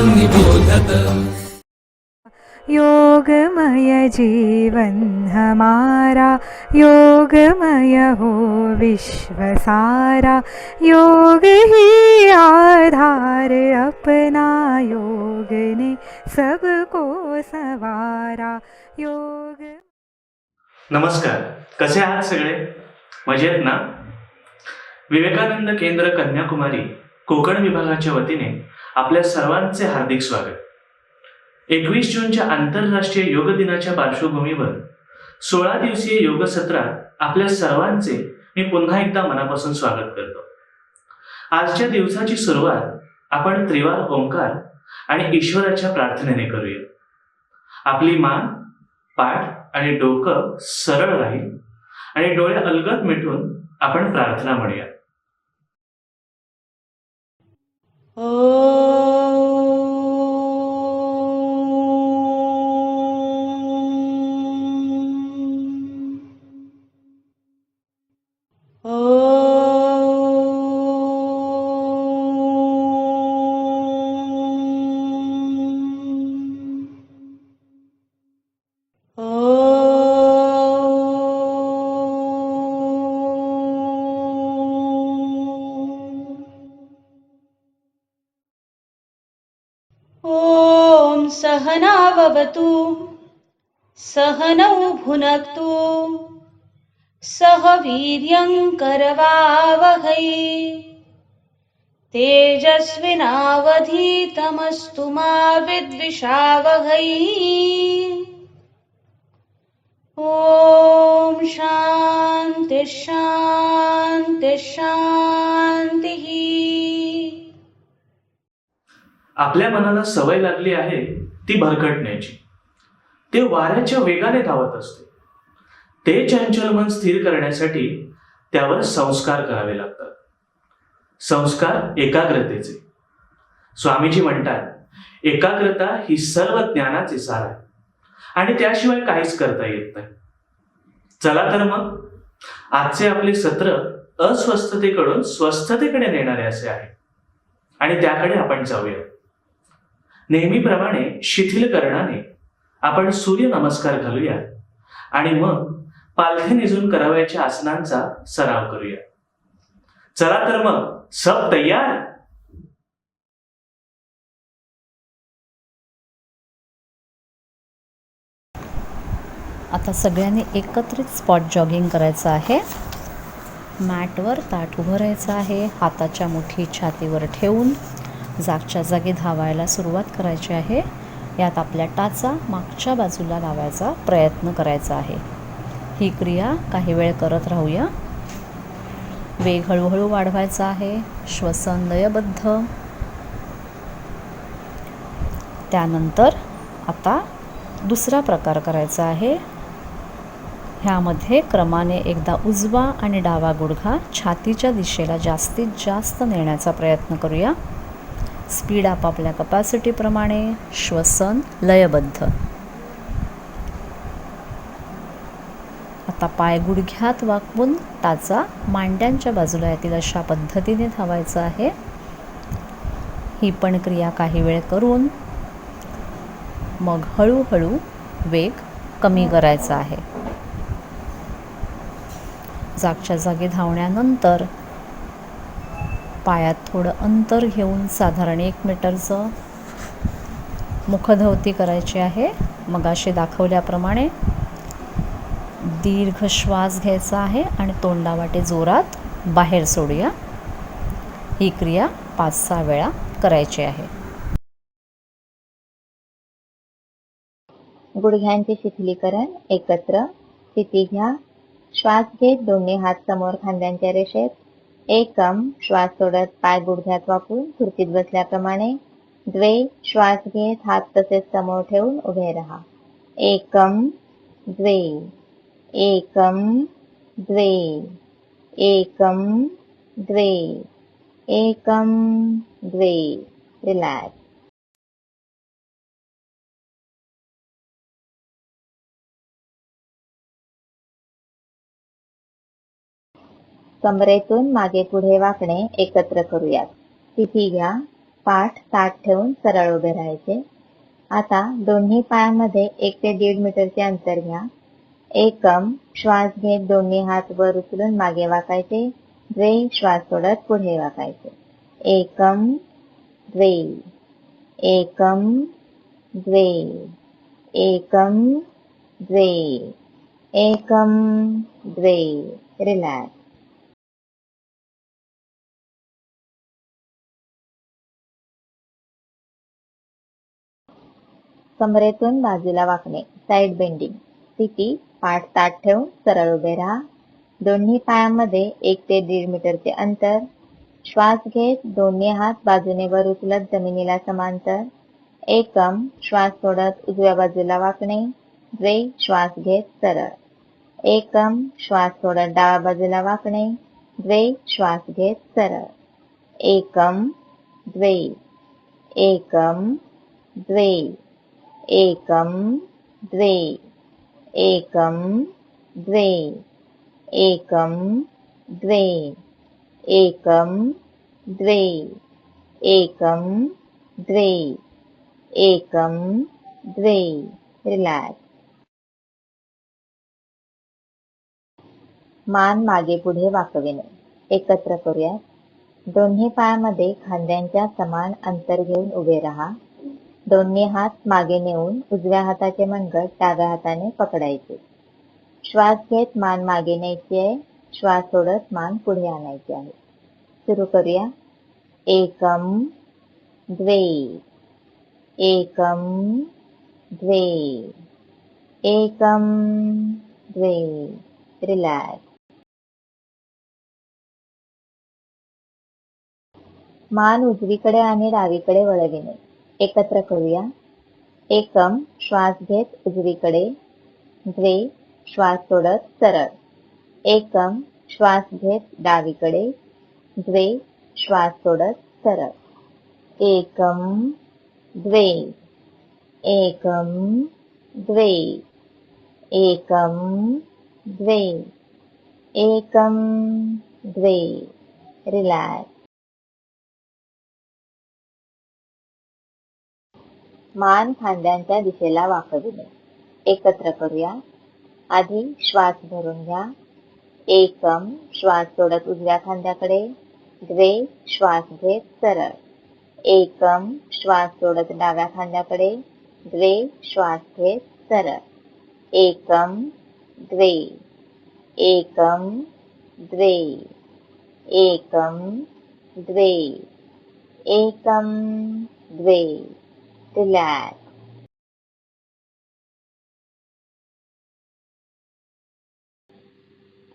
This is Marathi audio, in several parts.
निबोधत। योगमय जीवन हमारा, योगमय हो विश्व सारा। योग ही आधार अपना, योग ने सबको संवारा। योग। नमस्कार, कसे आहात सगळे? मजेत ना? विवेकानंद केंद्र कन्याकुमारी कोकण विभागाच्या वतीने आपल्या सर्वांचे हार्दिक स्वागत. 21 जूनच्या आंतरराष्ट्रीय योग दिनाच्या पार्श्वभूमीवर 16 दिवसीय योग सत्रात आपल्या सर्वांचे मी पुन्हा एकदा मनापासून स्वागत करतो. आजच्या दिवसाची सुरुवात आपण त्रिवार ओंकार आणि ईश्वराच्या प्रार्थनेने करूया. आपली मान, पाठ आणि डोकं सरळ राहील आणि डोळे अलगद मिटून आपण प्रार्थना म्हणूया. ॐ सहना भवतु, सहनौ भुनक्तु, सह वीर्यं करवावहै, तेजस्विनावधीतमस्तु मा विद्विषावहै. ॐ शान्ति शान्ति शान्तिः. आपल्या मनाला सवय लागली आहे ती भरकटण्याची. ते वाऱ्याच्या वेगाने धावत असते. ते चंचल मन स्थिर करण्यासाठी त्यावर संस्कार करावे लागतात. संस्कार एकाग्रतेचे. स्वामीजी म्हणतात, एकाग्रता ही सर्व ज्ञानाचे सार आहे आणि त्याशिवाय काहीच करता येत नाही. चला तर मग आजचे आपले सत्र अस्वस्थतेकडून स्वस्थतेकडे नेणारे असे आहे आणि त्याकडे आपण जाऊया. नेहमीप्रमाणे शिथिलकरणाने आपण सूर्य नमस्कार घालूया आणि मग पालथी निजून करावयाच्या आसनांचा सराव करूया. चला तर मग, सब तयार? आता सगळ्यांनी एकत्रित स्पॉट जॉगिंग करायचं आहे. मॅटवर ताठ उभं राहायचं आहे. हाताच्या मुठी छातीवर ठेवून जागच्या जागी धावायला सुरुवात करायची आहे. यात आपल्या टाचा मागच्या बाजूला लावायचा प्रयत्न करायचा आहे. ही क्रिया काही वेळ करत राहूया. वेग हळूहळू वाढवायचा आहे. श्वसन लयबद्ध. त्यानंतर आता दुसरा प्रकार करायचा आहे. ह्यामध्ये क्रमाने एकदा उजवा आणि डावा गुडघा छातीच्या दिशेला जास्तीत जास्त नेण्याचा प्रयत्न करूया. स्पीड आपापल्या कपॅसिटीप्रमाणे. श्वसन लयबद्ध. आता पाय गुडघ्यात वाकवून टाचा मांड्यांच्या बाजूला येतील अशा पद्धतीने धावायचं आहे. ही पण क्रिया काही वेळ करून मग हळूहळू वेग कमी करायचा आहे. जागच्या जागी धावण्यानंतर पायात थोडं अंतर घेऊन साधारण 1 मीटरचं मुखधवती करायची आहे. मगाशी दाखवल्याप्रमाणे दीर्घ श्वास घ्यायचा आहे आणि तोंडावाटे जोरात बाहेर सोडूया. ही क्रिया 5-6 वेळा करायची आहे. गुडघ्यांचे शिथिलीकरण. एकत्र स्थिती घ्या. श्वास घेत दोन्ही हात समोर खांद्यांच्या रेषेत. एकम श्वास सोडत पाय गुडघ्यात वाकून खुर्चीत बसल्याप्रमाणे. द्वे श्वास घेत हात तसेच समोर ठेवून उभे राहा. एकम द्वे, एकम द्वे, एकम द्वे, एकम द्वे. रिलॅक्स. कमरेतून मागे पुढे वाकणे एकत्र करूयात. स्थिती घ्या. पाठ ताठ ठेवून सरळ उभे राहायचे. आता दोन्ही पायामध्ये 1 ते 1.5 मीटरचे अंतर घ्या. एकम श्वास घेत दोन्ही हात वर उचलून मागे वाकायचे. द्वे श्वास सोडत पुढे वाकायचे. एकम द्वे, एकम द्वे, एकम द्वे, एकम द्वे. रिलॅक्स. कमरेतून बाजूला वाकणे, साइड बेंडिंग. स्थिती पाठ ताठ ठेवून सरळ उभे राहा. दोन्ही पायामध्ये 1 ते 1.5 मीटरचे अंतर. श्वास घेत दोन्ही हात बाजूने वर उचलत जमिनीला समांतर. एकम श्वास सोडत उजव्या बाजूला वाकणे. द्वे श्वास घेत सरळ. एकम श्वास सोडत डाव्या बाजूला वाकणे. द्वे श्वास घेत सरळ. एकम द्वे, एकम द्वे, एकम द्वे, एकम द्वे, एकम द्वे, एकम द्वे, एकम द्वे, एकम द्वे. रिलॅक्स. मान मागे पुढे वाकविणे. एकत्र करूया. दोन्ही पायामध्ये खांद्यांच्या समान अंतर घेऊन उभे राहा. दोन्ही हात मागे नेऊन उजव्या हाताचे मनगट डाव्या हाताने पकडायचे. श्वास घेत मान मागे न्यायची आहे. श्वास सोडत मान पुढे आणायची आहे. सुरू करूया. एकम द्वे, एकम द्वे, एकम द्वे. रिलॅक्स. मान उजवीकडे आणि डावीकडे वळविणे. एकत्र करूया. एकम श्वास घेत उजवीकडे. द्वे श्वास सोडत सरळ. एकम श्वास घेत डावीकडे. द्वे श्वास सोडत सरळ. एकम द्वे, एकम द्वे, एकम द्वे, एकम द्वे. रिलॅक्स. मान खांद्यांच्या दिशेला वाकविणे. एकत्र करूया. आधी श्वास भरून घ्या. एकम श्वास सोडत उजव्या खांद्याकडे. द्वे श्वास घेत सरळ. एकम श्वास सोडत डाव्या खांद्याकडे. द्वे श्वास घेत सरळ. एकम द्वे, एकम द्वे, एकम द्वे, एकम द्वे. रिलॅक्स.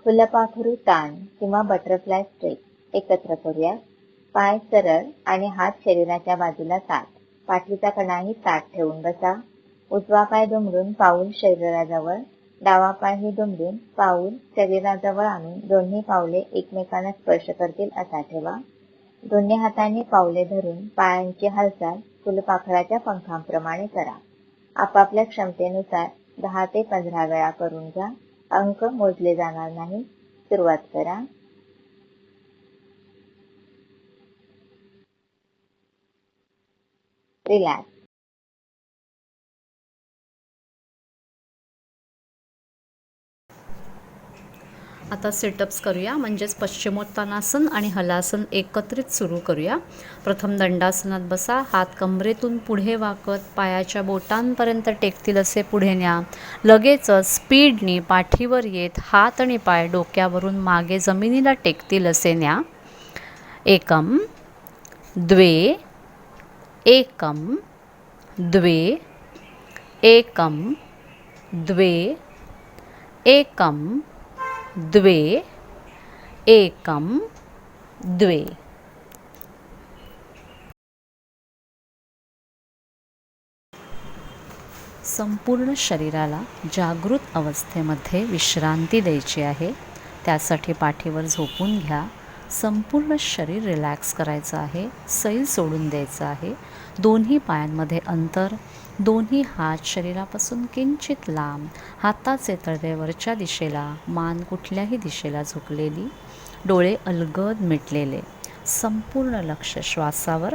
फुलपाखरू ताण किंवा बटरफ्लाय स्ट्रेच. एकत्र करूया. पाय सरळ आणि हात शरीराच्या बाजूला ताठ. पाठीचा कणाही ताठ ठेवून बसा. उजवा पाय दुमडून पाऊल शरीराजवळ. डावा पायही दुमडून पाऊल शरीराजवळ आणून दोन्ही पावले एकमेकांना स्पर्श करतील असा ठेवा. दोन्ही हातांनी पावले धरून पायांची हालचाल फुलपाखराच्या पंखांप्रमाणे करा. आपापल्या क्षमतेनुसार 10 ते 15 वेळा करून घ्या. अंक मोजले जाणार नाही. सुरुवात करा. रिलॅक्स. आता सिटअप्स करूया, म्हणजेच पश्चिमोत्तानासन आणि हलासन एकत्रित सुरू करूया. प्रथम दंडासनात बसा. हात कमरेतून पुढे वाकत पायाच्या बोटांपर्यंत टेकतील असे पुढे न्या. लगेचच स्पीडनी पाठीवर येत हात आणि पाय डोक्यावरून मागे जमिनीला टेकतील असे न्या. एकम द्वे, एकम द्वे, एकम द्वे, एकम द्वे, एकम द्वे. संपूर्ण शरीराला जागृत अवस्थेमध्ये विश्रांती द्यायची आहे. त्यासाठी पाठीवर झोपून घ्या. संपूर्ण शरीर रिलॅक्स करायचं आहे. सैल सोडून द्यायचं आहे. दोन्ही पायांमध्ये अंतर. दोन्ही हात शरीरापासून किंचित लांब. हाताचे तळवे वरच्या दिशेला. मान कुठल्याही दिशेला झुकलेली. डोळे अलगद मिटलेले. संपूर्ण लक्ष श्वासावर.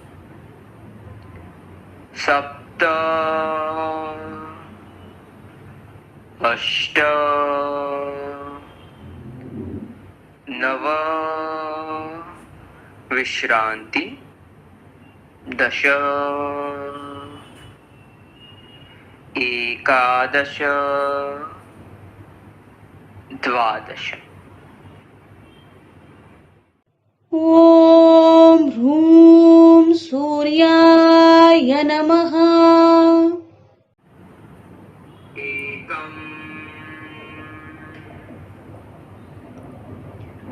सप्त अष्ट नव विश्रांति 10 11 12 ॐ ह्रूं सूर्याय नमः एकं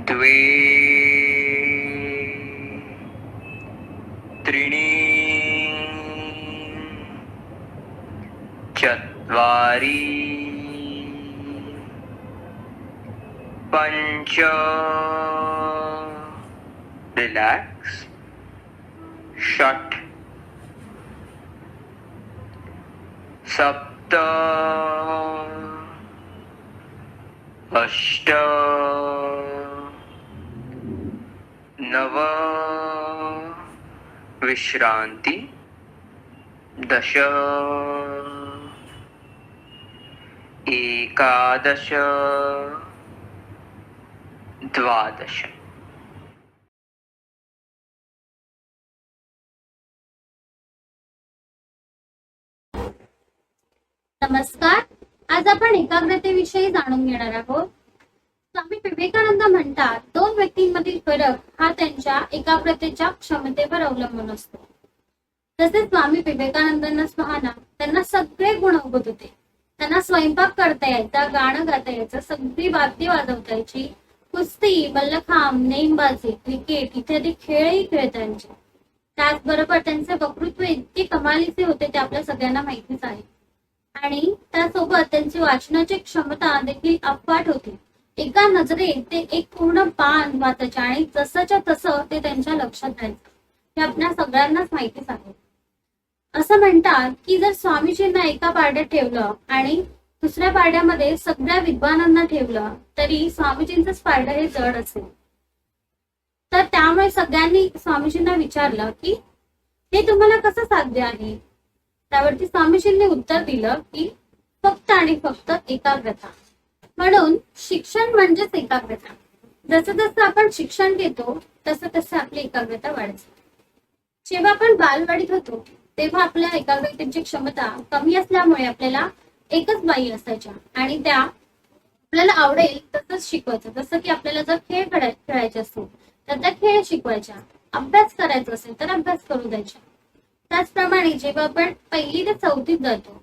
द्वे त्रीणि चत्वारि पञ्च रिलैक्स षट् सप्त अष्ट नव विश्रांति 10 11 12 नमस्कार. आज आपण एकाग्रतेविषयी जाणून घेणार आहोत. स्वामी विवेकानंद म्हणतात, दोन व्यक्तींमधील फरक हा त्यांच्या एकाग्रतेच्या क्षमतेवर अवलंबून असतो. तसेच स्वामी विवेकानंदांना पाहना, त्यांना सगळे गुण अवगत होते. त्यांना स्वयंपाक करता यायचा, गाणं गाता यायचं, सगळी वाद्य वाजवता यायची, कुस्ती, मल्लखांब, नेमबाजी, क्रिकेट इत्यादी खेळही खेळता यायचे. त्याचबरोबर त्यांचे वक्तृत्व इतके कमालीचे होते ते आपल्या सगळ्यांना माहितीच आहे. आणि त्यासोबत त्यांची वाचनाची क्षमता देखील अफाट होती. एका नजरेत ते एक पूर्ण पान वाचायचे आणि जसंच्या तसं ते त्यांच्या लक्षात राहायचं. हे आपल्या सगळ्यांनाच माहितीच आहे. असं म्हणतात की जर स्वामीजींना एका पारड्यात ठेवलं आणि दुसऱ्या पारड्यामध्ये सगळ्या विद्वानांना ठेवलं तरी स्वामीजींचंच पारडं हे जड असेल. तर त्यामुळे सगळ्यांनी स्वामीजींना विचारलं की हे तुम्हाला कसं साध्य आहे. त्यावरती स्वामीजींनी उत्तर दिलं की फक्त आणि फक्त एकाग्रता. म्हणून शिक्षण म्हणजेच एकाग्रता. जसं जसं आपण शिक्षण घेतो तसं तसं आपली एकाग्रता वाढते. जेव्हा आपण बालवाडीत होतो तेव्हा आपल्या एकाग्रतेची क्षमता कमी असल्यामुळे आपल्याला एकच बाई असायच्या आणि त्या आपल्याला आवडेल तसंच शिकवायचं. जसं की आपल्याला जर खेळ खेळायचे असतील तर त्या खेळ शिकवायच्या, अभ्यास करायचा असेल तर अभ्यास करू द्यायच्या. त्याचप्रमाणे जेव्हा आपण 1ली ते 4थीत जातो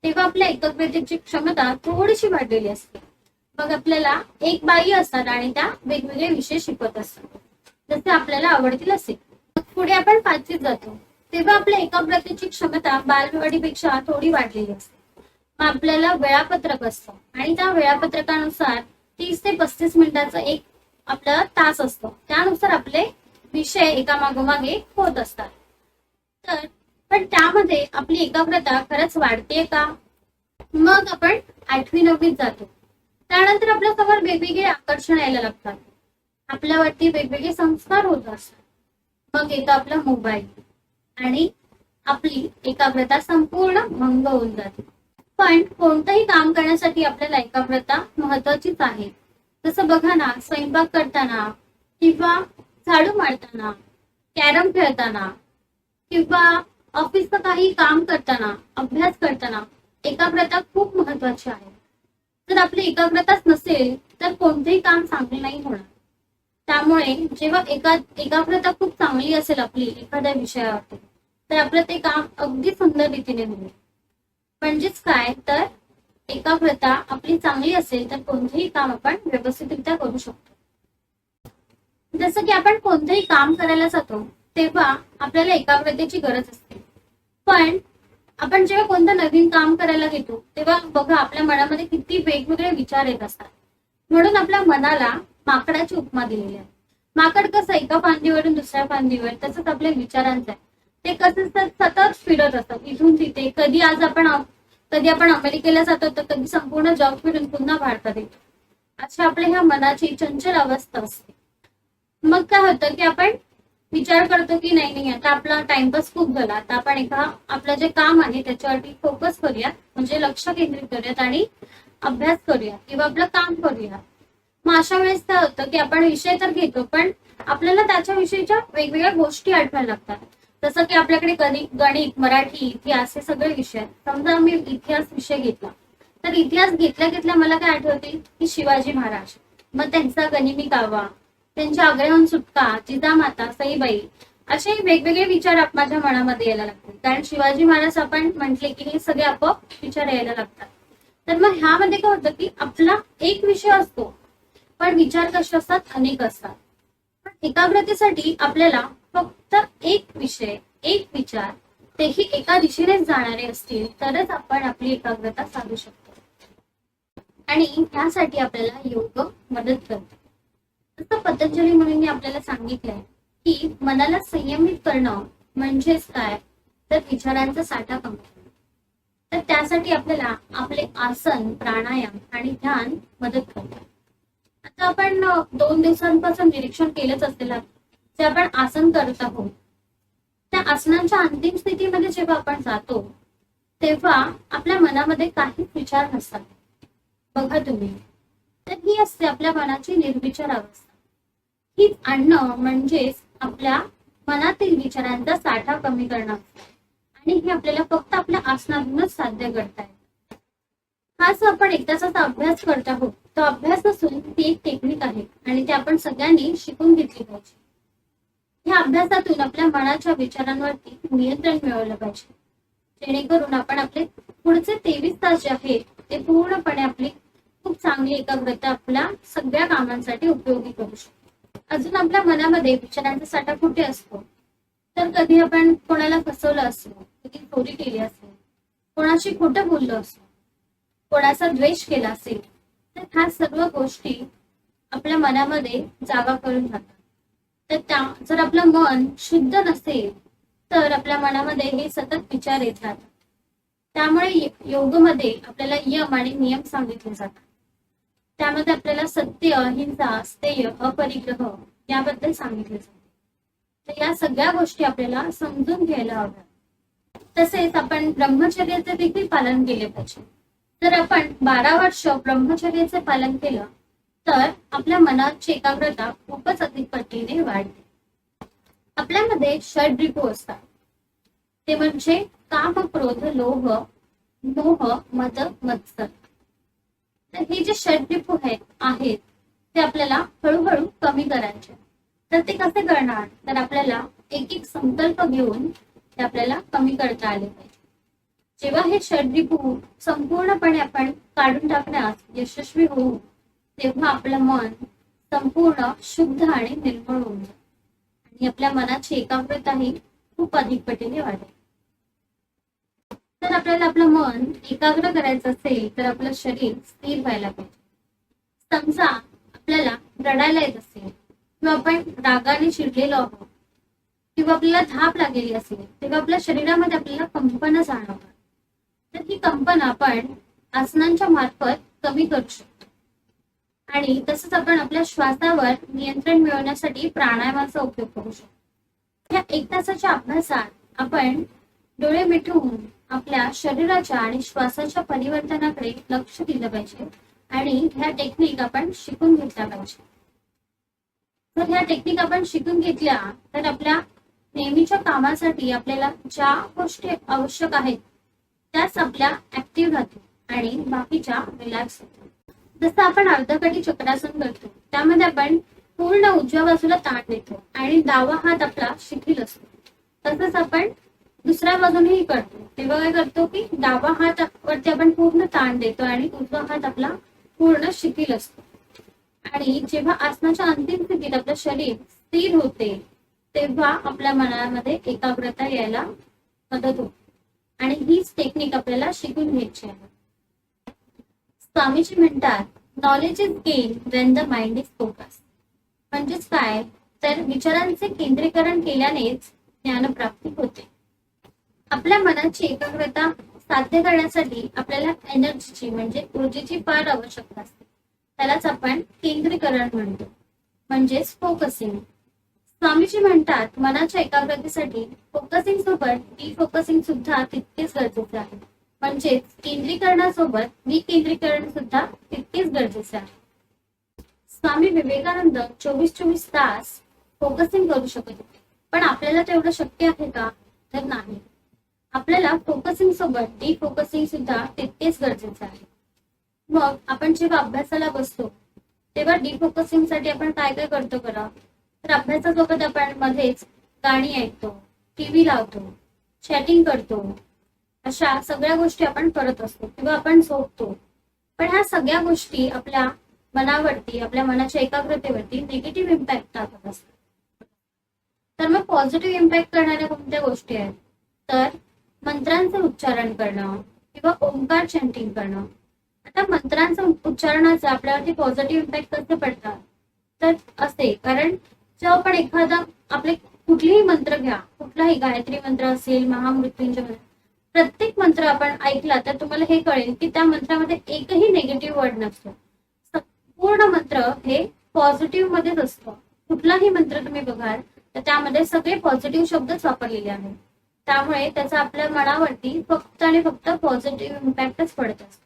तेव्हा आपल्या एकाग्रतेची क्षमता थोडीशी वाढलेली असते. मग आपल्याला एक बाई असतात आणि त्या वेगवेगळे विषय शिकवत असतात जसे आपल्याला आवडतील असे. पुढे आपण 5वीत जातो तेव्हा आपल्या एकाग्रतेची क्षमता बालवाडीपेक्षा थोडी वाढलेली असते. मग आपल्याला वेळापत्रक असतं आणि त्या वेळापत्रकानुसार 30 ते 35 मिनिटाचा एक आपला तास असतो. त्यानुसार आपले विषय एकामागोमाग एक होत असतात. तर पण त्यामध्ये आपली एकाग्रता खरंच वाढते का. मग आपण 8वी 9वीत जातो. त्यानंतर आपल्या समोर वेगवेगळे आकर्षण यायला लागतात. आपल्यावरती वेगवेगळे संस्कार होत असतात. मग येतो आपला मोबाईल आणि आपली एकाग्रता संपूर्ण भंग होऊन जाते. पण कोणतंही काम करण्यासाठी आपल्याला एकाग्रता महत्वाचीच आहे. जसं बघा ना, स्वयंपाक करताना किंवा झाडू मारताना, कॅरम खेळताना किंवा ऑफिसचं काही काम करताना, अभ्यास करताना एकाग्रता खूप महत्वाची आहे. जर आपली एकाग्रताच नसेल तर कोणतेही काम चांगले नाही होणार. त्यामुळे जेव्हा एकाग्रता खूप चांगली असेल आपली एखाद्या विषयावरती तर आपलं ते काम अगदी सुंदर रीतीने होईल. म्हणजेच काय तर एकाग्रता आपली चांगली असेल तर कोणतेही काम आपण व्यवस्थितरित्या करू शकतो. जसं की आपण कोणतेही काम करायला जातो तेव्हा आपल्याला एकाग्रतेची गरज असते. पण आपण जेव्हा कोणतं नवीन काम करायला घेतो तेव्हा बघा आपल्या मनामध्ये किती वेगवेगळे विचार येत असतात. म्हणून आपल्या मनाला माकडाची उपमा दिलेली आहे. माकड कसं एका फांदीवरून दुसऱ्या फांदीवर तसंच आपल्या विचारांचं आहे. ते कसं सतत फिरत असतात इथून तिथे. कधी आपण अमेरिकेला जातो तर कधी संपूर्ण जग फिरून पुन्हा भारतात येतो. अशा आपल्या ह्या मनाची चंचल अवस्था असते. मग काय होतं की आपण विचार करतो की नाही आता आपला टाइमपास खूप झाला, आता आपण आपलं जे काम आहे त्याच्यावरती फोकस करूया, म्हणजे लक्ष केंद्रित करूयात आणि अभ्यास करूया किंवा आपलं काम करूया. मग अशा वेळेस काय होतं की आपण विषय तर घेतो पण आपल्याला त्याच्याविषयीच्या वेगवेगळ्या गोष्टी आठवायला लागतात. जसं की आपल्याकडे गणित, मराठी, इतिहास हे सगळे विषय. समजा मी इतिहास विषय घेतला तर इतिहास घेतल्या मला काय आठवते की शिवाजी महाराज, मग त्यांचा गनिमी कावा, त्यांच्या आग्र्याहून सुटका, जिजामाता, सईबाई असे वेगवेगळे विचार माझ्या मनामध्ये यायला लागतात. कारण शिवाजी महाराज आपण म्हटले की हे सगळे आपोआप विचार यायला लागतात. तर मग ह्यामध्ये काय होतं की आपला एक विषय असतो पण विचार कसे असतात, अनेक असतात. पण एकाग्रतेसाठी आपल्याला फक्त एक विषय, एक विचार, तेही एका दिशेनेच जाणारे असतील तरच आपण आपली एकाग्रता साधू शकतो. आणि ह्यासाठी आपल्याला योग मदत करतो. जसं पतंजली मुनींनी आपल्याला सांगितलंय की मनाला संयमित करणं म्हणजेच काय तर विचारांचा साठा कमी करणं. तर तर त्यासाठी आपल्याला आपले आसन, प्राणायाम आणि ध्यान मदत करतात. आता आपण 2 दिवसांपासून निरीक्षण केलंच असेल जे आपण आसन करत आहोत, त्या आसनांच्या अंतिम स्थितीमध्ये जेव्हा आपण जातो तेव्हा आपल्या मनामध्ये काहीच विचार नसतात. बघा तुम्ही, तर ही असते आपल्या मनाची निर्विचार अवस्था. हीच आणणं म्हणजेच आपल्या मनातील विचारांचा साठा कमी करणं आणि हे आपल्याला फक्त आपल्या आसनातूनच साध्य करता येतं. हा जो आपण एक तासाचा अभ्यास करत आहोत तो अभ्यास नसून ती एक टेक्निक आहे आणि ती आपण सगळ्यांनी शिकून घेतली पाहिजे. या अभ्यासातून आपल्या मनाच्या विचारांवरती नियंत्रण मिळवलं पाहिजे, जेणेकरून आपण आपले पुढचे 23 तास जे आहेत ते पूर्णपणे आपली खूप चांगली एकाग्रता आपल्या सगळ्या कामांसाठी उपयोगी करू शकतो. अजून आपल्या मनामध्ये विचारांचा साठा कुठे असतो, तर कधी आपण कोणाला फसवलं असेल, कधी चोरी केली असेल, कोणाशी खोटं बोललो असेल, कोणाचा द्वेष केला असेल, तर ह्या सर्व गोष्टी आपल्या मनामध्ये जागा करून जातात. तर त्या जर आपलं मन शुद्ध नसेल तर आपल्या मनामध्ये हे सतत विचार येत राहतात. त्यामुळे योगमध्ये आपल्याला यम आणि नियम सांगितले जातात. त्यामध्ये आपल्याला सत्य, अहिंसा, स्थेय, अपरिग्रह याबद्दल सांगितले जाते. तर या सगळ्या गोष्टी आपल्याला समजून घ्यायला हव्या. तसेच आपण ब्रह्मचर्याचे देखील पालन केले पाहिजे. जर आपण 12 वर्ष ब्रह्मचर्याचे पालन केलं तर आपल्या मनाची एकाग्रता खूपच अधिक पटीने वाढते. आपल्यामध्ये षड्रिपू असतात, ते म्हणजे काम, क्रोध, लोभ, मोह, मद, मत्सर. तर हे जे षड्रिपू आहेत ते आपल्याला हळूहळू कमी करायचे. तर ते कसे करणार, तर आपल्याला एक एक संकल्प घेऊन ते आपल्याला कमी करता आले पाहिजे. जेव्हा हे षड्रिपू संपूर्णपणे आपण काढून टाकण्यास यशस्वी होऊ तेव्हा आपलं मन संपूर्ण शुद्ध आणि निर्मळ होऊन जाईल आणि आपल्या मनाची एकाग्रता ही खूप अधिक पटीने वाढेल. तर आपल्याला आपलं मन एकाग्र करायचं असेल तर आपलं शरीर स्थिर व्हायला पाहिजे. समजा आपल्याला रडायला येत असेल किंवा आपण रागाने चिडलेलो आहोत किंवा आपल्याला धाप लागलेली असेल तेव्हा आपल्या शरीरामध्ये आपल्याला कंपन जाणवतात. तर ही कंपन आपण आसनांच्या मार्फत कमी करू शकतो. आणि तसंच आपण आपल्या श्वासावर नियंत्रण मिळवण्यासाठी प्राणायामाचा उपयोग करू शकतो. या 1 तासाच्या अभ्यासात आपण डोळे मिटून आपल्या शरीराच्या आणि श्वासाच्या परिवर्तनाकडे लक्ष दिलं पाहिजे आणि ह्या टेक्निक आपण शिकून घेतल्या पाहिजे. जर ह्या टेक्निक आपण शिकून घेतल्या तर आपल्या नेहमीच्या कामासाठी आपल्याला ज्या गोष्टी आवश्यक आहेत त्याच आपल्या ऍक्टिव्ह राहतील आणि बाकीच्या रिलॅक्स होतील. जसं आपण अर्धकटी चक्रासन करतो त्यामध्ये आपण पूर्ण उजव्या बाजूला ताण देतो आणि डावा हात आपला शिथिल असतो. तसंच आपण दुसऱ्या बाजूनेही करतो तेव्हा काय करतो की डावा हात वरती आपण पूर्ण ताण देतो आणि उजवा हात आपला पूर्ण शिथिल असतो. आणि जेव्हा आसनाच्या अंतिम स्थितीत आपलं शरीर स्थिर होते तेव्हा आपल्या मनामध्ये एकाग्रता यायला मदत होते आणि हीच टेक्निक आपल्याला शिकून घ्यायची आहे. स्वामीजी म्हणतात, knowledge is gain when the mind is focus. म्हणजेच काय, तर विचारांचे केंद्रीकरण केल्यानेच ज्ञानप्राप्ती होते. आपल्या मनाची एकाग्रता साध्य करण्यासाठी आपल्याला एनर्जीची म्हणजे ऊर्जेची फार आवश्यकता असते. त्यालाच आपण केंद्रीकरण म्हणतो, म्हणजेच फोकसिंग. स्वामीजी म्हणतात, मनाच्या एकाग्रतेसाठी फोकसिंग सोबत डिफोकसिंग सुद्धा तितकेच गरजेचे आहे. म्हणजेच केंद्रीकरणासोबत विकेंद्रीकरण सुद्धा तितकेच गरजेचे आहे. स्वामी विवेकानंद 24 तास फोकसिंग करू शकत होते, पण आपल्याला तेवढं शक्य आहे का, तर नाही. आपल्याला फोकसिंग सोबत डिफोकसिंग सुद्धा तितकेच गरजेचे आहे. मग आपण जेव्हा अभ्यासाला बसतो तेव्हा डिफोकसिंग साठी आपण काय काय करतो बरं, तर अभ्यासासोबत आपण मध्येच गाणी ऐकतो, टीव्ही लावतो, चॅटिंग करतो, अशा सगळ्या गोष्टी आपण करत असतो किंवा आपण झोपतो. पण ह्या सगळ्या गोष्टी आपल्या मनावरती, आपल्या मनाच्या एकाग्रतेवरती निगेटिव्ह इम्पॅक्ट टाकत असतात. तर मग पॉझिटिव्ह इम्पॅक्ट करणाऱ्या कोणत्या गोष्टी आहेत, तर मंत्रांचं उच्चारण करणं किंवा ओंकार चॅन्टिंग करणं. आता मंत्रांचं उच्चारणाचा आपल्यावरती पॉझिटिव्ह इम्पॅक्ट कसे पडतात, तर असे, कारण जेव्हा आपण एखादा आपले कुठलेही मंत्र घ्या, कुठलाही गायत्री मंत्र असेल, महामृत्युंजय मंत्र, प्रत्येक मंत्र आपण ऐकला तर तुम्हाला हे कळेल की त्या मंत्रामध्ये एकही निगेटिव्ह वर्ड नसतो. संपूर्ण मंत्र हे पॉझिटिव्ह मध्येच असतो. कुठलाही मंत्र तुम्ही बघाल तर त्यामध्ये सगळे पॉझिटिव्ह शब्दच वापरलेले आहेत. त्यामुळे त्याचा आपल्या मनावरती फक्त आणि फक्त पॉझिटिव्ह इम्पॅक्टच पडत असतो.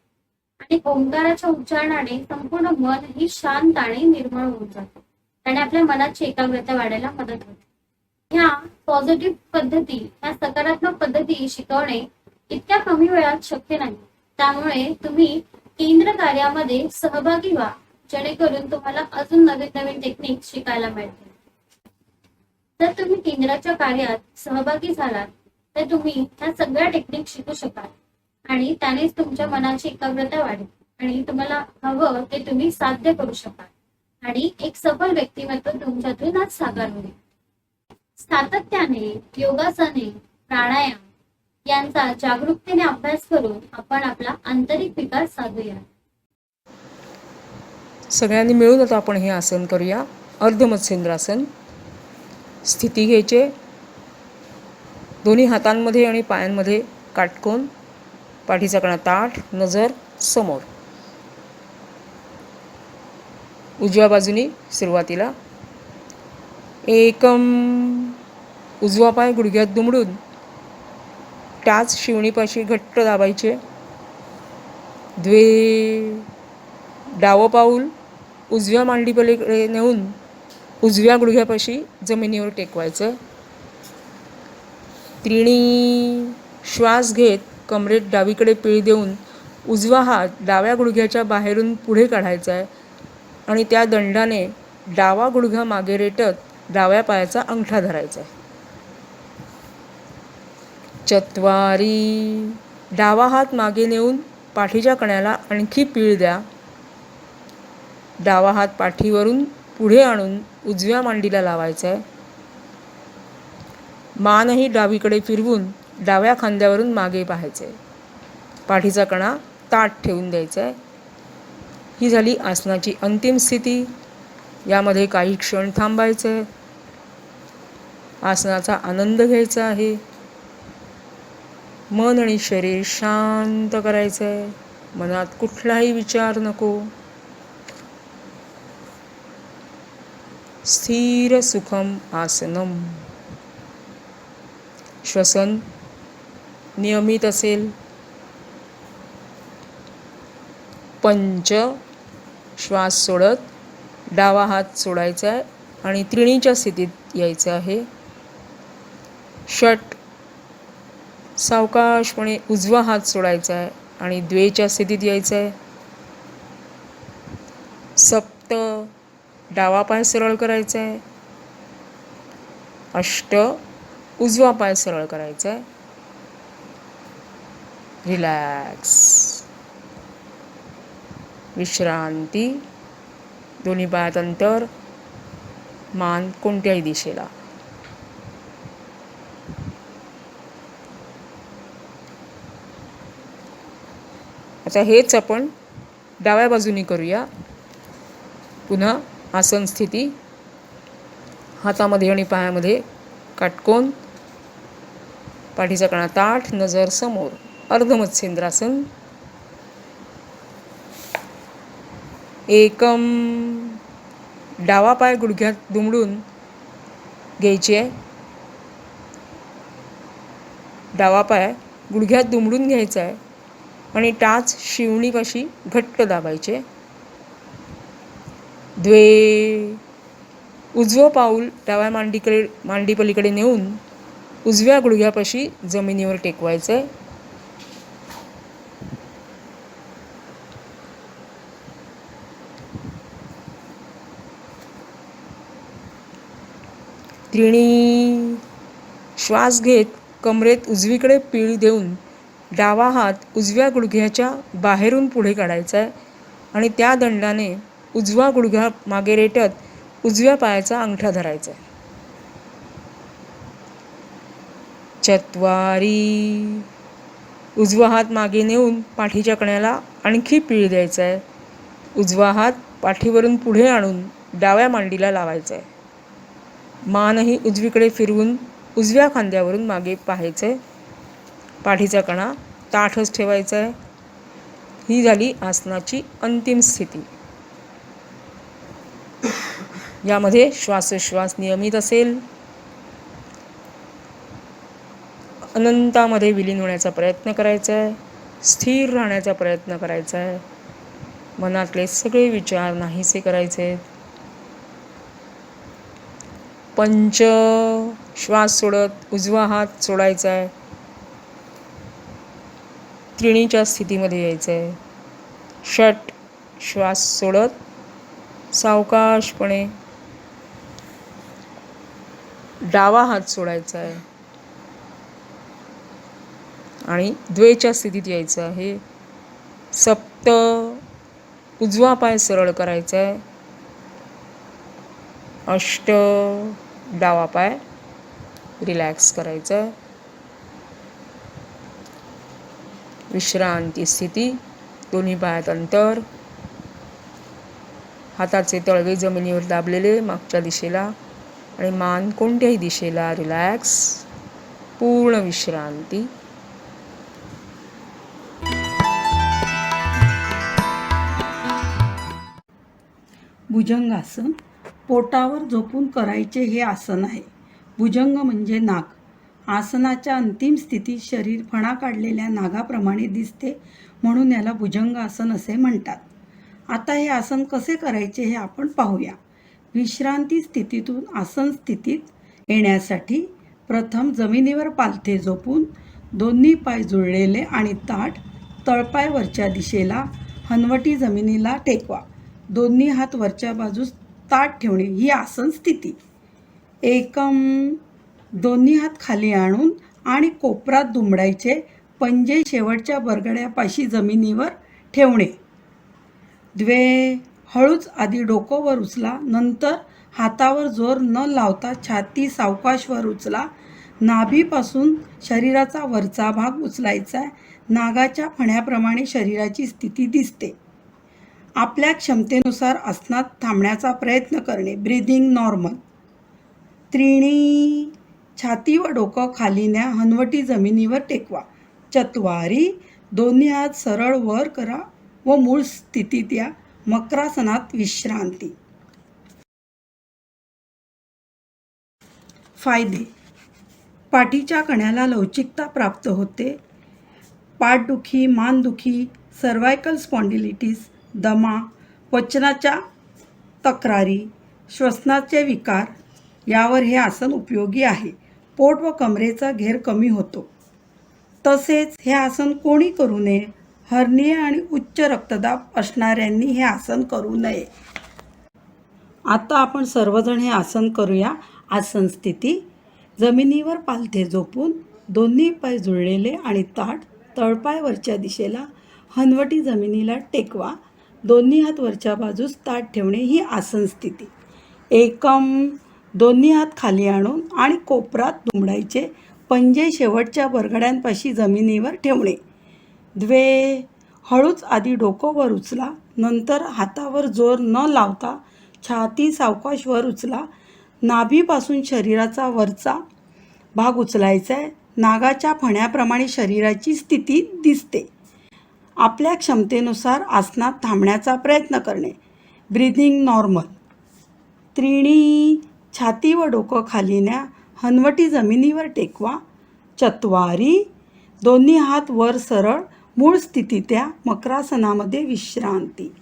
आणि ओंकाराच्या उच्चारणाने संपूर्ण मन ही शांत आणि निर्मळ होऊन जाते आणि आपल्या मनाची एकाग्रता वाढायला मदत होते. ह्या पॉझिटिव्ह पद्धती, ह्या सकारात्मक पद्धती शिकवणे इतक्या कमी वेळात शक्य नाही. त्यामुळे तुम्ही केंद्र कार्यामध्ये सहभागी व्हा, जेणेकरून तुम्हाला अजून नवीन नवीन टेक्निक शिकायला मिळतील. जर तुम्ही केंद्राच्या कार्यात सहभागी झालात तर तुम्ही ह्या सगळ्या टेक्निक शिकू शकाल आणि त्यानेच तुमच्या मनाची एकाग्रता वाढेल आणि तुम्हाला हवं ते तुम्ही साध्य करू शकाल आणि एक सफल व्यक्तिमत्व तुमच्यातून आज साकार होईल. सातत्याने योगासने, प्राणायाम यांचा जागरूकतेने अभ्यास करून आपण आपला आंतरिक विकास साधूया. सगळ्यांनी मिळून आता आपण हे आसन करूया. अर्धमत्स्येंद्रासन. स्थिती घ्यायचे. दोन्ही हातांमध्ये आणि पायांमध्ये काटकोन, पाठीचा कणा ताठ, नजर समोर. उजव्या बाजूनी सुरुवातीला एकम. उजवा पाय गुडघ्यात दुमडून टाच शिवणीपाशी घट्ट दाबायचे. द्वे. डावं पाऊल उजव्या मांडीपलीकडे नेऊन उजव्या गुडघ्यापाशी जमिनीवर टेकवायचं. त्रिणी. श्वास घेत कमरेत डावीकडे पीळ देऊन उजवा हात डाव्या गुडघ्याच्या बाहेरून पुढे काढायचा आहे आणि त्या दंडाने डावा गुडघा मागे रेटत डाव्या पायाचा अंगठा धरायचा आहे. चत्वारी. डावा हात मागे नेऊन पाठीच्या कण्याला आणखी पीळ द्या. डावा हात पाठीवरून पुढे आणून उजव्या मांडीला लावायचा आहे. मानही डावीकडे फिरवून डाव्या खांद्यावरून मागे पाहायचं आहे. पाठीचा कणा ताठ ठेवून द्यायचा आहे. ही झाली आसनाची अंतिम स्थिती. यामध्ये काही क्षण थांबायचं आहे. आसनाचा आनंद घ्यायचा आहे. मन आणि शरीर शांत करायचं आहे. मनात कुठलाही विचार नको. स्थिर सुखम आसनम. श्वसन नियमित असेल. पंच. श्वास सोडत डावा हात सोडायचा आहे आणि त्रिणीच्या स्थितीत यायचं आहे. षट. सावकाशपणे उजवा हात सोडायचा आहे आणि द्वेच्या स्थितीत यायचं आहे. सप्त. डावा पाय सरळ करायचा आहे. अष्ट. उजवा पाय सरळ करायचा आहे. रिलॅक्स. विश्रांती. दोन्ही पायात अंतर. मान कोणत्याही दिशेला. आता हेच आपण डाव्या बाजूनी करूया. पुन्हा आसन स्थिती. हातामध्ये आणि पायामध्ये काटकोन, पाठीचा कणा ताठ, नजर समोर. अर्धमत्स्येंद्रासन. एकम. डावा पाय गुडघ्यात दुमडून घ्यायचे आहे. डावा पाय गुडघ्यात दुमडून घ्यायचा आहे आणि टाच शिवणीपाशी घट्ट दाबायचे. द्वे. उजवं पाऊल डाव्या मांडीपलीकडे नेऊन उजव्या गुडघ्यापाशी जमिनीवर टेकवायचं आहे. त्रिणी. श्वास घेत कमरेत उजवीकडे पीळ देऊन डावा हात उजव्या गुडघ्याच्या बाहेरून पुढे काढायचा आहे आणि त्या दंडाने उजवा गुडघा मागे रेटत उजव्या पायाचा अंगठा धरायचा आहे. चत्वारी. उजवा हात मागे नेऊन पाठीच्या कण्याला आणखी पीळ द्यायचा आहे. उजवा हात पाठीवरून पुढे आणून डाव्या मांडीला लावायचा आहे. मानही उजवीकडे फिरवून उजव्या खांद्यावरून मागे पाहायचं आहे. पाठीचा कणा ताठच ठेवायचा आहे. ही झाली आसनाची अंतिम स्थिती. यामध्ये श्वासोश्वास नियमित असेल. अनंतामध्ये विलीन होण्याचा प्रयत्न करायचा आहे. स्थिर राहण्याचा प्रयत्न करायचा आहे. मनातले सगळे विचार नाहीसे करायचे आहेत. पंच श्वास सोडत उजवा हात सोडायचा आहे. त्रिणीच्या स्थितीमध्ये यायचं आहे. षट श्वास सोडत सावकाशपणे डावा हात सोडायचा आहे आणि द्वेच्या स्थितीत यायचं आहे. सप्त उजवा पाय सरळ करायचा आहे. अष्ट डावा पाय रिलॅक्स करायचा आहे. विश्रांती स्थिती. दोन्ही पायात अंतर. हाताचे तळवे जमिनीवर दाबलेले मागच्या दिशेला आणि मान कोणत्याही दिशेला. रिलॅक्स. पूर्ण विश्रांती. भुजंगासन पोटावर झोपून करायचे हे आसन आहे. भुजंग म्हणजे नाग. आसनाच्या अंतिम स्थितीत शरीर फणा काढलेल्या नागाप्रमाणे दिसते, म्हणून याला भुजंगासन असे म्हणतात. आता हे आसन कसे करायचे हे आपण पाहूया. विश्रांती स्थितीतून आसन स्थितीत येण्यासाठी प्रथम जमिनीवर पालथे झोपून दोन्ही पाय जुळलेले आणि ताठ, तळपाय वरच्या दिशेला, हनवटी जमिनीला टेकवा. दोन्ही हात वरच्या बाजूस ताठ ठेवणे ही आसन स्थिती. एकम दोन्ही हात खाली आणून आणि कोपरात दुमडायचे. पंजे शेवटच्या बरगड्यापाशी जमिनीवर ठेवणे. द्वे हळूच आधी डोकं वर उचला, नंतर हातावर जोर न लावता छाती सावकाश वर उचला. नाभीपासून शरीराचा वरचा भाग उचलायचा आहे. नागाच्या फण्याप्रमाणे शरीराची स्थिती दिसते. आपल्या क्षमतेनुसार आसनात थांबण्याचा प्रयत्न करणे. Breathing normal. त्रिणी छाती व डोकं खाली न्या, हनवटी जमिनीवर टेकवा. चत्वारी दोन्ही हात सरळ वर करा व मूळ स्थितीत या. मकरासनात विश्रांती. फायदे. पाठीच्या कण्याला लवचिकता प्राप्त होते. पाठदुखी, मानदुखी, सर्वायकल स्पॉन्डिलिटिस, दमा, पचनाच्या तक्रारी, श्वसनाचे विकार यावर हे आसन उपयोगी आहे. पोट व कमरेचा घेर कमी होतो. तसेच हे आसन कोणी करू नये. हर्निया आणि उच्च रक्तदाब असणाऱ्यांनी हे आसन करू नये. आता आपण सर्वजण हे आसन करूया. आसन स्थिती. जमिनीवर पालथे झोपून दोन्ही पाय जुळलेले आणि ताठ, तळपाय वरच्या दिशेला, हनवटी जमिनीला टेकवा. दोन्ही हात वरच्या बाजूस ताठ ठेवणे ही आसन स्थिती. एकम दोन्ही हात खाली आणून आणि कोपरात दुमडायचे. पंजे शेवटच्या बरगड्यांपाशी जमिनीवर ठेवणे. द्वे हळूच आधी डोकं वर उचला, नंतर हातावर जोर न लावता छाती सावकाश वर उचला. नाभीपासून शरीराचा वरचा भाग उचलायचा आहे. नागाच्या फण्याप्रमाणे शरीराची स्थिती दिसते. आपल्या क्षमतेनुसार आसनात थांबण्याचा प्रयत्न करणे. Breathing normal. त्रिणी छाती व डोकं खाली न्या, हनवटी जमिनीवर टेकवा. चत्वारी दोन्ही हात वर सरळ, मूळ स्थितीत या. मकरासनामध्ये विश्रांती.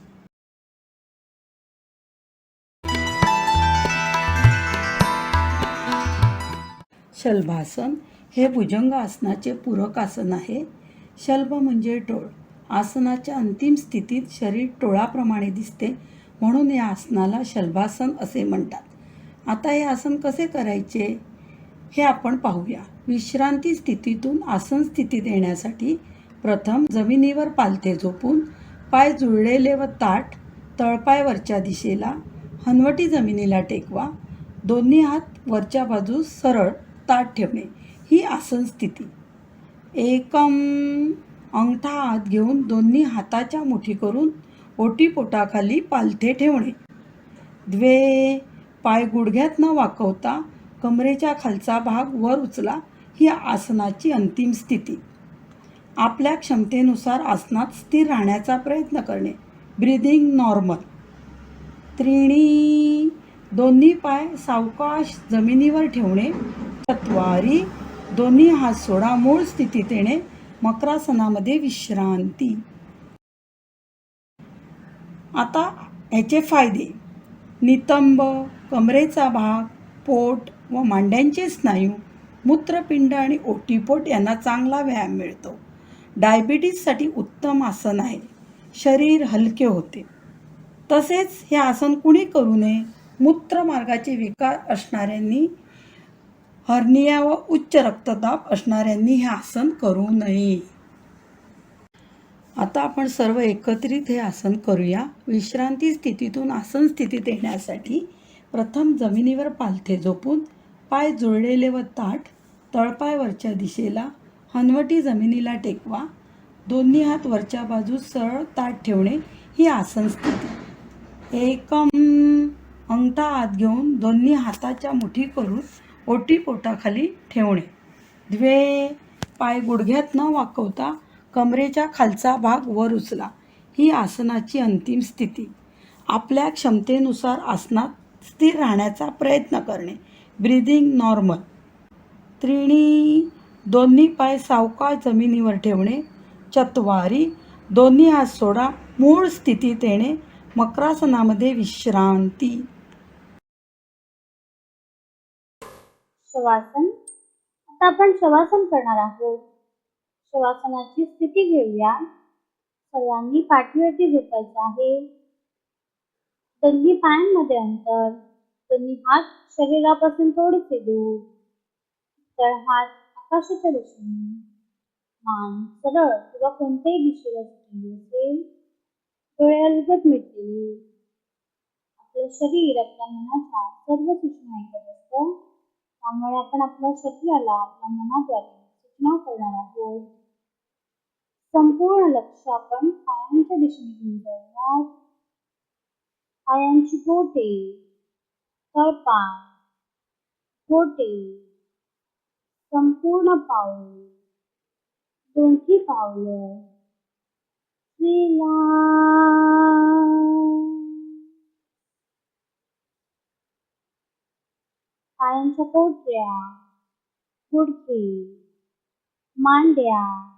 शलभासन हे भुजंग आसनाचे पूरक आसन आहे. शलभ म्हणजे टोळ. आसनाच्या अंतिम स्थितीत शरीर टोळाप्रमाणे दिसते, म्हणून या आसनाला शलभासन असे म्हणतात. आता हे आसन कसे करायचे हे आपण पाहूया. विश्रांती स्थितीतून आसन स्थितीत येण्यासाठी प्रथम जमिनीवर पालथे झोपून पाय जुळलेले व ताठ, तळपाय वरच्या दिशेला, हनवटी जमिनीला टेकवा. दोन्ही हात वरच्या बाजूस सरळ ताठ ठेवणे ही आसन स्थिती. एकम अंगठा आत घेऊन दोन्ही हाताच्या मुठी करून ओटीपोटाखाली पालथे ठेवणे. द्वे पाय गुडघ्यात न वाकवता कमरेच्या खालचा भाग वर उचला ही आसनाची अंतिम स्थिती. आपल्या क्षमतेनुसार आसनात स्थिर राहण्याचा प्रयत्न करणे. Breathing normal. त्रीणी. दोन्ही पाय सावकाश जमिनीवर ठेवणे. चत्वारी. दोन्ही हात सोडा. मूळ स्थितीत येणे. मकरासनामध्ये विश्रांती. आता ह्याचे फायदे. नितंब, कमरेचा भाग, पोट व मांड्यांचे स्नायू, मूत्रपिंड आणि ओटीपोट यांना चांगला व्यायाम मिळतो. डायबिटीजसाठी उत्तम आसन आहे. शरीर हलके होते. तसेच हे आसन कुणी करू नये? मूत्रमार्गाचे विकार असणाऱ्यांनी, हर्निया व उच्च रक्तदाब असणाऱ्यांनी हे आसन करू नये. आता आपण सर्व एकत्रित हे आसन करूया. विश्रांती स्थितीतून आसन स्थितीत येण्यासाठी प्रथम जमिनीवर पालथे झोपून पाय जुळलेले व ताठ, तळपाय वरच्या दिशेला, हनवटी जमिनीला टेकवा. दोन्ही हात वरच्या बाजूस सरळ ताठ ठेवणे ही आसन स्थिती. एकम. अंगठा आत घेऊन दोन्ही हाताच्या मुठी करून ओटीपोटाखाली ठेवणे. द्वे. पाय गुडघ्यात न वाकवता कमरेच्या खालचा भाग वर उचला. ही आसनाची अंतिम स्थिती. आपल्या क्षमतेनुसार आसनात स्थिर राहण्याचा प्रयत्न करणे. Breathing normal. त्रीणी. दोन्ही पाय सावकाश जमिनीवर ठेवणे. चत्वारी. दोन्ही हात सोडा. मूळ स्थितीत येणे. मकरासनामध्ये विश्रांती. शवासन. आता आपण शवासन करणार आहोत. शवासनाची स्थिती घेऊया. सर्वांनी पाठीवरती झोपायचे आहे. दोन्ही पायांमध्ये अंतर. दोन्ही हात शरीरापासून थोडेसे दूर. तळहात आकाशाच्या दिशेने. मान सरळ किंवा कोणत्याही दिशेला झुकलेली असेल. डोळे अलगद मिटलेले. आपलं शरीर आपल्या मनाच्या सर्व सूचना ऐकत असतं. त्यामुळे आपण आपल्या शरीराला आपल्या मनाद्वारे सूचना करणार आहोत. संपूर्ण लक्ष आपण पायांच्या दिशेने घेऊन जाऊयात. पायांची बोटे, तळपाय, बोटे, संपूर्ण पाऊल, दोन्ही पावलं, पायांच्या पोटऱ्या, गुडघे, मांड्या,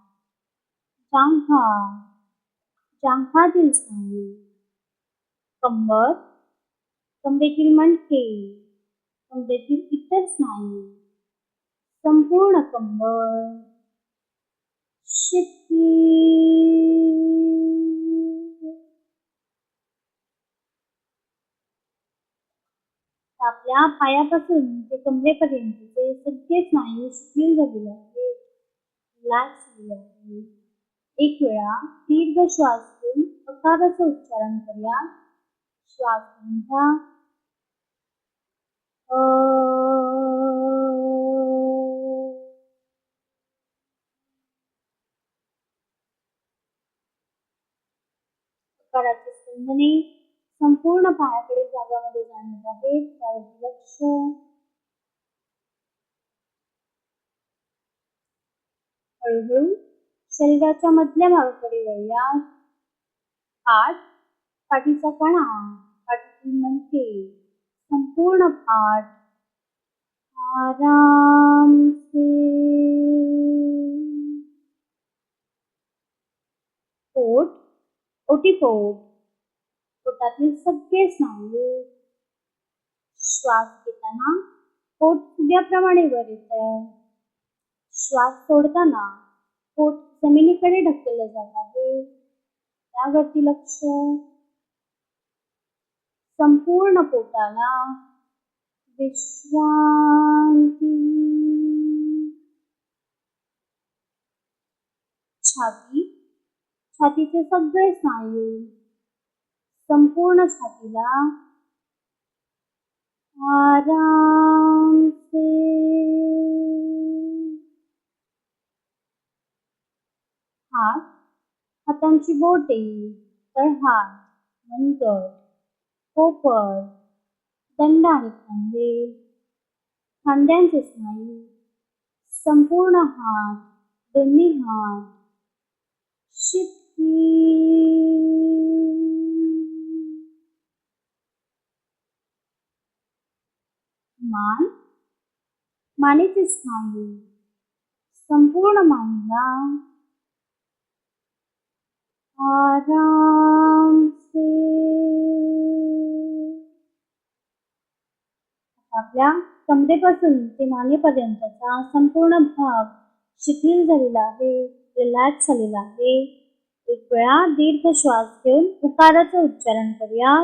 जांघा, जांघातील स्नायू, कंबर, कमरेतील मणके, कमरेतील इतर स्नायू, संपूर्ण कंबर, शिप्की. आपल्या पायापासून ते कमरेपर्यंतचे सगळे स्नायू शिथिल झालेले आहेत, रिलॅक्स झालेले आहेत. एक वेळा दीर्घ श्वास घेऊन अकाराचं उच्चारण करूया. श्वास घेऊन घ्या. अकाराची स्पंदने संपूर्ण पायाकडे जागामध्ये जाणवत आहेत. त्यावरती लक्ष. हळूहळू शरीराच्या मधल्या भागाकडे वळूया. पाठ, पाठीचा कणा, पाठीतील मणके, संपूर्ण पाठ आराम से. पोट, ओटीपोट, पोटातील सगळे स्नायू. श्वास घेताना पोट फुग्याप्रमाणे वर येतं. श्वास सोडताना पोट जमिनीकडे ढकललं जात आहे. त्यावरती लक्ष. संपूर्ण पोटाला विश्रांती. छाती, छातीचे सगळे स्नायू, संपूर्ण छातीला आराम से. हात, हातांची बोटे, तळहात, मनगट, कोपर, दंड आणि खांदे, खांद्यांचे स्नायू, संपूर्ण हात, दोन्ही हात, शिथिल. मान, मानेचे स्नायू संपूर्ण मानेला आराम से. आपल्या कमरेपासून ते मानेपर्यंतचा संपूर्ण भाग शिथिल झालेला आहे, रिलॅक्स झालेला आहे. एक वेळा दीर्घ श्वास घेऊन उकाराचं उच्चारण करूया.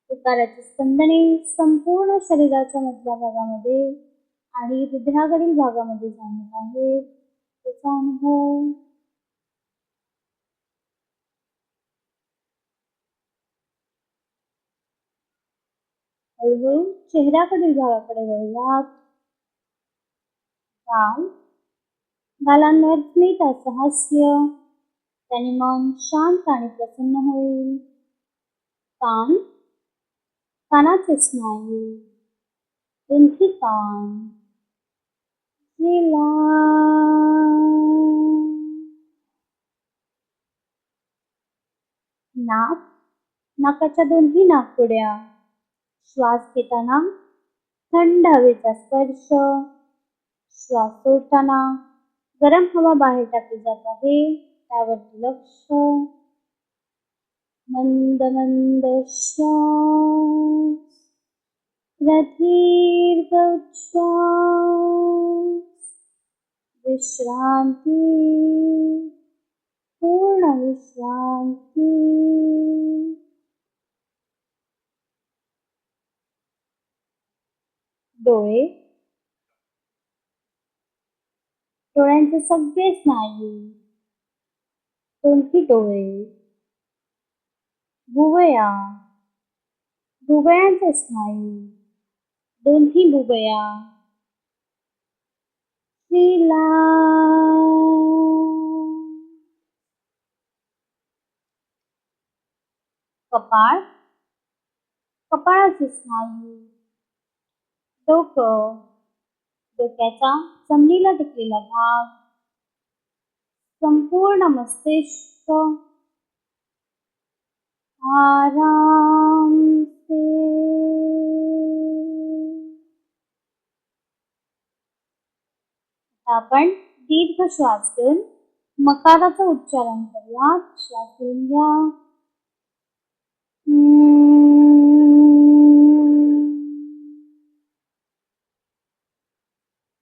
उकाराची स्पंदने संपूर्ण शरीराच्या मधल्या भागामध्ये आणि हृदयाकडील भागामध्ये जाणवत आहेत. त्याचा अनुभव. हळूहळू चेहऱ्याकडील भागाकडे वळूयात. गालांवर स्मित असं हास्य, त्याने मन शांत आणि प्रसन्न होईल. कान, कानाचे स्नायू, दोन्ही कान नाक, नाकाच्या दोन्ही नाकपुड्या. श्वास घेताना थंड हवेचा स्पर्श, श्वास सोडताना गरम हवा बाहेर टाकली जात आहे, त्यावरती लक्ष. मंद मंद श्वास, प्रदीर्घ श्वास, विश्रांती, पूर्ण विश्रांती. डोळे, डोळ्यांचे सगळे स्नायू, दोन्ही डोळे. भुवया, भुवयांचे स्नायू, दोन्ही भुवया. कपाळ, कपाळाचे स्नायू, डोकं, डोक्याचा जमिनीला टेकलेला भाग, संपूर्ण मस्तिष्क आराम से. आपण दीर्घ श्वास घेऊन मकाराचं उच्चारण करूया. श्वास घेऊन घ्या.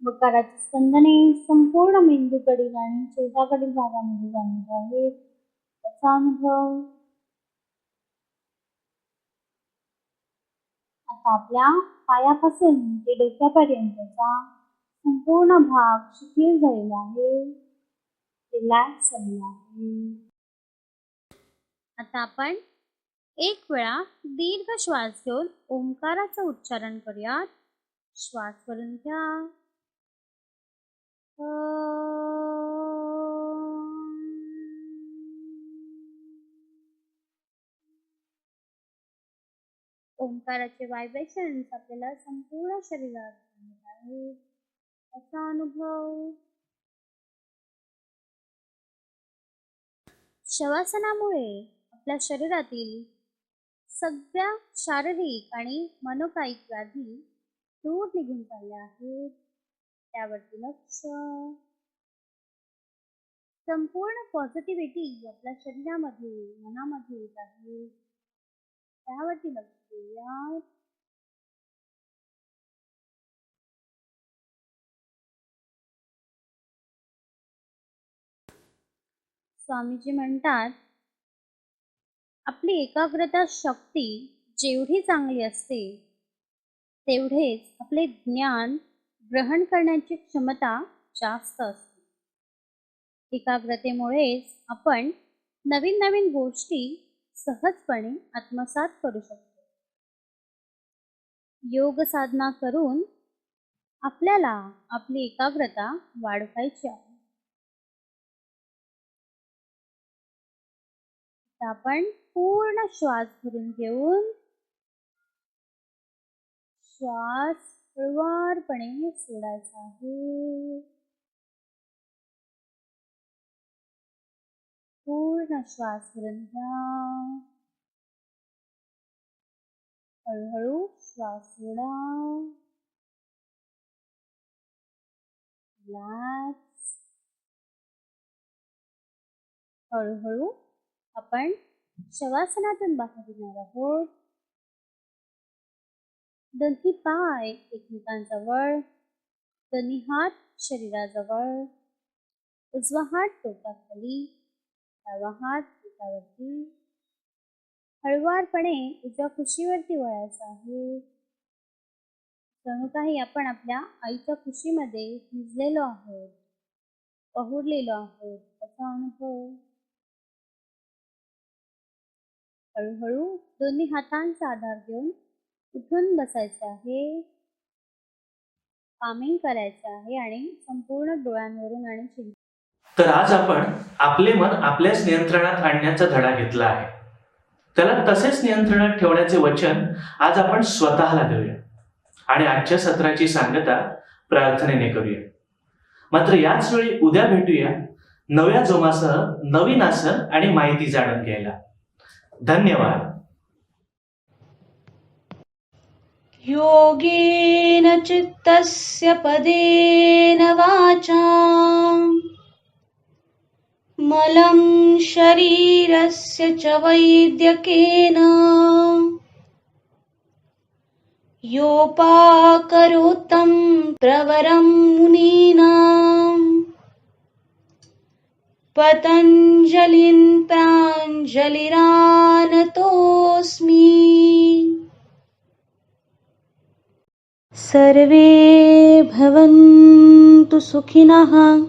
मकाराची स्पंदने संपूर्ण मेंदूकडील आणि चेहऱ्याकडील भागामध्ये जाणवत आहेत, त्याचा अनुभव. आता आपल्या पायापासून ते डोक्यापर्यंतचा संपूर्ण भाग शिथिल झालेला आहे, रिलॅक्स झालेला आहे. आता आपण एक वेळा दीर्घ श्वास घेऊन ओंकाराचं उच्चारण करूयात. श्वास भरून घ्या. ओंकाराचे व्हायब्रेशन्स आपल्याला संपूर्ण शरीरात जाणवत आहेत, त्याचा अनुभव. शवासनामुळे आपल्या शरीरातील सगळ्या शारीरिक आणि मनोकायिक व्याधी दूर निघून चालल्या आहेत, त्यावरती लक्ष. संपूर्ण पॉझिटिव्हिटी आपल्या शरीरामध्ये मनामध्ये येत आहे, त्यावरती लक्ष देऊया. स्वामीजी म्हणतात, आपली एकाग्रता शक्ती जेवढी चांगली असते तेवढेच आपले ज्ञान ग्रहण करण्याची क्षमता जास्त असते. एकाग्रतेमुळेच आपण नवीन नवीन गोष्टी सहजपणे आत्मसात करू शकतो. योग साधना करून आपल्याला आपली एकाग्रता वाढवायची आहे. आपण पूर्ण श्वास भरून घेऊन श्वास हळुवारपणे सोडायचा आहे. पूर्ण श्वास भरून घ्या. हळूहळू श्वास सोडा. रिलॅक्स. हळूहळू आपण शवासनातून बाहेर येणार आहोत. दोन्ही पाय एकमेकांजवळ, दोन्ही हात शरीराजवळ, उजवा हात डोक्याखाली, डावा हात पोटावरती. हळुवारपणे उजव्या कुशीवरती वळायचं आहे. जणू काही आपण आपल्या आईच्या कुशीमध्ये भिजलेलो आहोत, पहुडलेलो आहोत असा अनुभव. हळूहळू दोन्ही हातांचा आधार घेऊन उठून बसायचे आहे. कामिंग करायचे आहे आणि संपूर्ण डोळ्यांवरून आणि चिंता. तर आज आपण आपले मन आपल्याच नियंत्रणात आणण्याचा धडा घेतला आहे. त्याला तसेच नियंत्रणात ठेवण्याचे वचन आज आपण स्वतःला देऊया आणि आजच्या सत्राची सांगता प्रार्थनेने करूया. मात्र याच वेळी उद्या भेटूया नव्या जोमासह, नवीन आसन आणि माहिती जाणून घ्यायला. धन्यवाद. योगेन चित्तस्य पदेन वाचा मलं शरीरस्य च वैद्यकेन योपाकरोत्तं प्रवरं मुनीनां पतञ्जलिं प्राञ्जलिरानतोऽस्मि. सर्वे भवन्तु सुखिनः,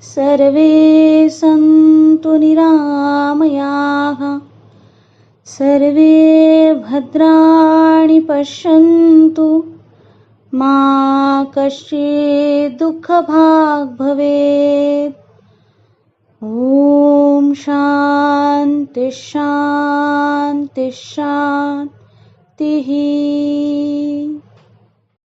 सर्वे सन्तु निरामयाः, सर्वे भद्राणि पश्यन्तु, मा कश्चित् दुःखभाग् भवेत्. ॐ शान्ति शान्ति शान्तिः.